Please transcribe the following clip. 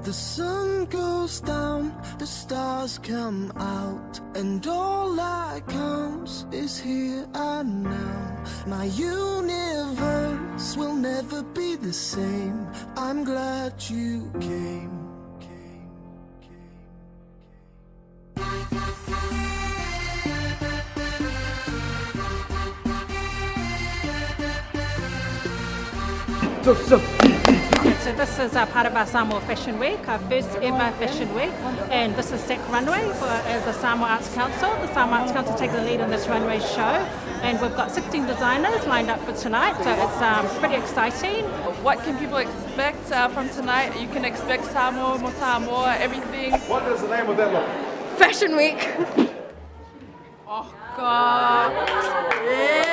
The sun goes down, the stars come out, and all that counts is here and now. My universe will never be the same. I'm glad you came. So this is part of our Samoa Fashion Week, our first ever Fashion Week, and this is Sec Runway for the Samoa Arts Council. The Samoa Arts Council take the lead on this runway show, and we've got 16 designers lined up for tonight, so it's pretty exciting. What can people expect from tonight? You can expect Samoa, mo Samoa, everything. What does the name of that look? Fashion Week. Oh God. Yeah.